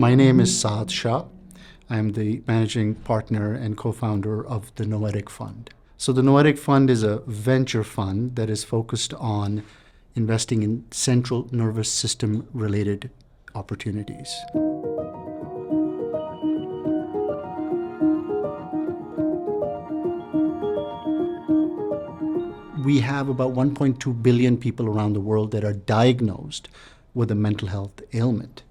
My name is Sa'ad Shah. I'm the managing partner and co-founder of the Noetic Fund. So the Noetic Fund is a venture fund that is focused on investing in central nervous system related opportunities. We have about 1.2 billion people around the world that are diagnosed with a mental health ailment,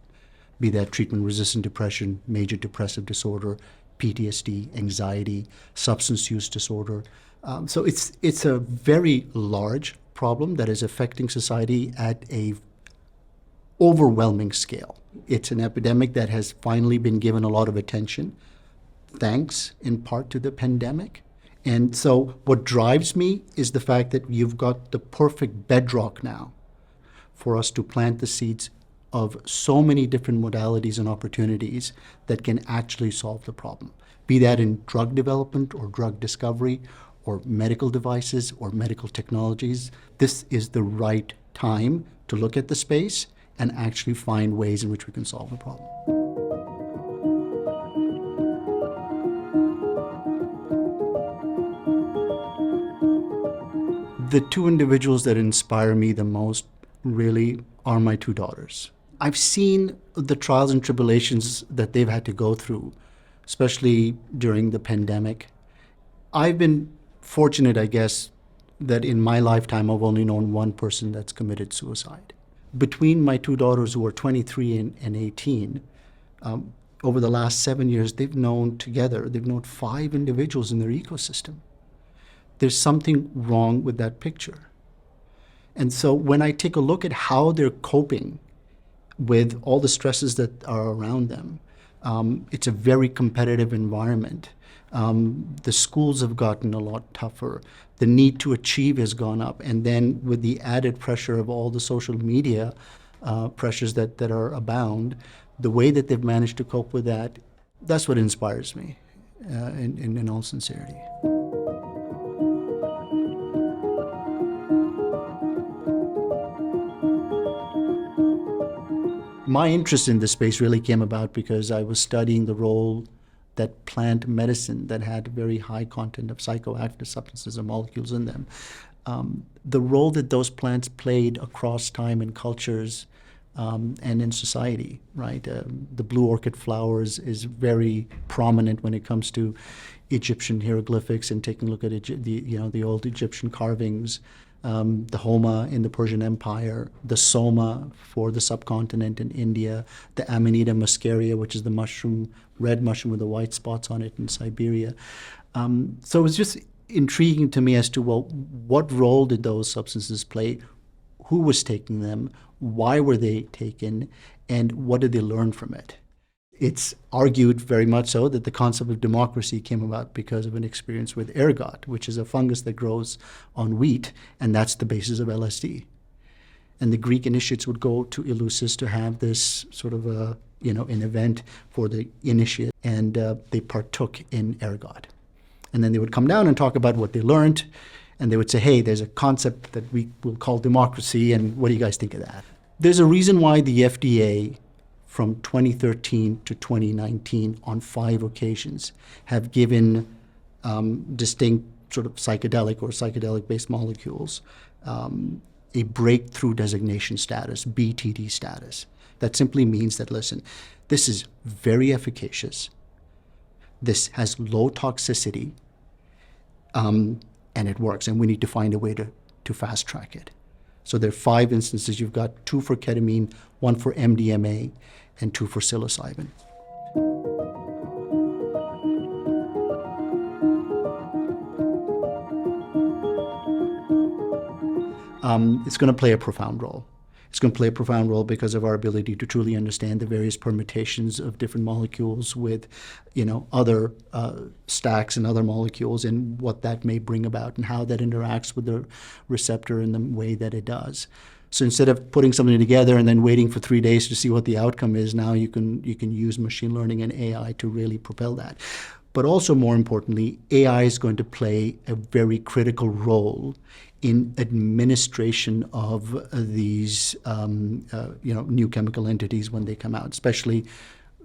be that treatment-resistant depression, major depressive disorder, PTSD, anxiety, substance use disorder. So it's a very large problem that is affecting society at a overwhelming scale. It's an epidemic that has finally been given a lot of attention, thanks in part to the pandemic. And so what drives me is the fact that you've got the perfect bedrock now for us to plant the seeds of so many different modalities and opportunities that can actually solve the problem, be that in drug development or drug discovery or medical devices or medical technologies. This is the right time to look at the space and actually find ways in which we can solve the problem. The two individuals that inspire me the most really are my two daughters. I've seen the trials and tribulations that they've had to go through, especially during the pandemic. I've been fortunate, I guess, that in my lifetime I've only known one person that's committed suicide. Between my two daughters, who are 23 and 18, over the last 7 years, they've known 5 individuals in their ecosystem. There's something wrong with that picture. And so when I take a look at how they're coping with all the stresses that are around them, it's a very competitive environment. The schools have gotten a lot tougher. The need to achieve has gone up. And then with the added pressure of all the social media pressures that are abound, the way that they've managed to cope with that, that's what inspires me, in all sincerity. My interest in this space really came about because I was studying the role that plant medicine that had very high content of psychoactive substances and molecules in them, the role that those plants played across time and cultures and in society, right? The blue orchid flowers is very prominent when it comes to Egyptian hieroglyphics and taking a look at the old Egyptian carvings. The Homa in the Persian Empire, the Soma for the subcontinent in India, the Amanita muscaria, which is the mushroom, red mushroom with the white spots on it in Siberia. So it was just intriguing to me as to, well, what role did those substances play? Who was taking them? Why were they taken? And what did they learn from it? It's argued very much so that the concept of democracy came about because of an experience with ergot, which is a fungus that grows on wheat, and that's the basis of LSD. And the Greek initiates would go to Eleusis to have this sort of an event for the initiate, and they partook in ergot. And then they would come down and talk about what they learned, and they would say, hey, there's a concept that we will call democracy, and what do you guys think of that? There's a reason why the FDA from 2013 to 2019 on 5 occasions have given distinct sort of psychedelic or psychedelic-based molecules a breakthrough designation status, BTD status. That simply means that, listen, this is very efficacious, this has low toxicity, and it works, and we need to find a way to fast track it. So there are 5 instances. You've got 2 for ketamine, 1 for MDMA, and 2 for psilocybin. It's going to play a profound role. It's going to play a profound role because of our ability to truly understand the various permutations of different molecules with, other stacks and other molecules, and what that may bring about and how that interacts with the receptor in the way that it does. So instead of putting something together and then waiting for 3 days to see what the outcome is, now you can use machine learning and AI to really propel that. But also, more importantly, AI is going to play a very critical role in administration of these new chemical entities when they come out, especially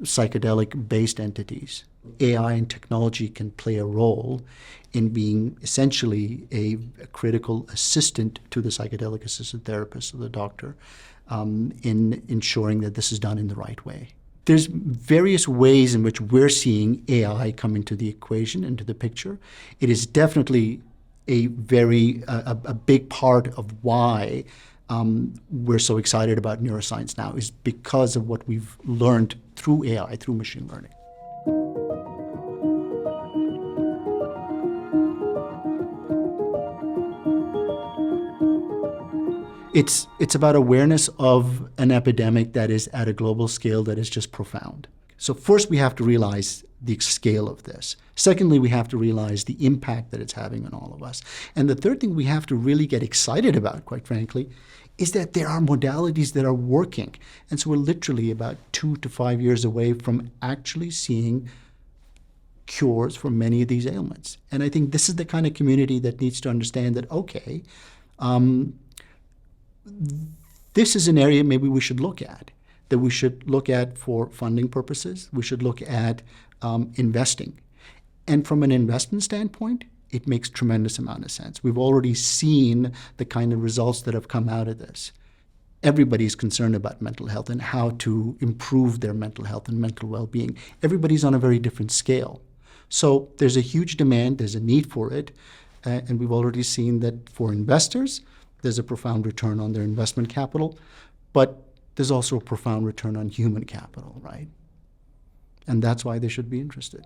psychedelic-based entities. AI and technology can play a role in being essentially a critical assistant to the psychedelic-assisted therapist or the doctor in ensuring that this is done in the right way. There's various ways in which we're seeing AI come into the equation, into the picture. It is definitely a big part of why we're so excited about neuroscience now, is because of what we've learned through AI, through machine learning. It's about awareness of an epidemic that is at a global scale that is just profound. So first we have to realize the scale of this. Secondly, we have to realize the impact that it's having on all of us. And the third thing we have to really get excited about, quite frankly, is that there are modalities that are working. And so we're literally about 2 to 5 years away from actually seeing cures for many of these ailments. And I think this is the kind of community that needs to understand that, okay, this is an area maybe we should look at, that we should look at for funding purposes. We should look at investing. And from an investment standpoint, it makes tremendous amount of sense. We've already seen the kind of results that have come out of this. Everybody's concerned about mental health and how to improve their mental health and mental well-being. Everybody's on a very different scale. So there's a huge demand, there's a need for it, and we've already seen that for investors, there's a profound return on their investment capital, but there's also a profound return on human capital, right? And that's why they should be interested.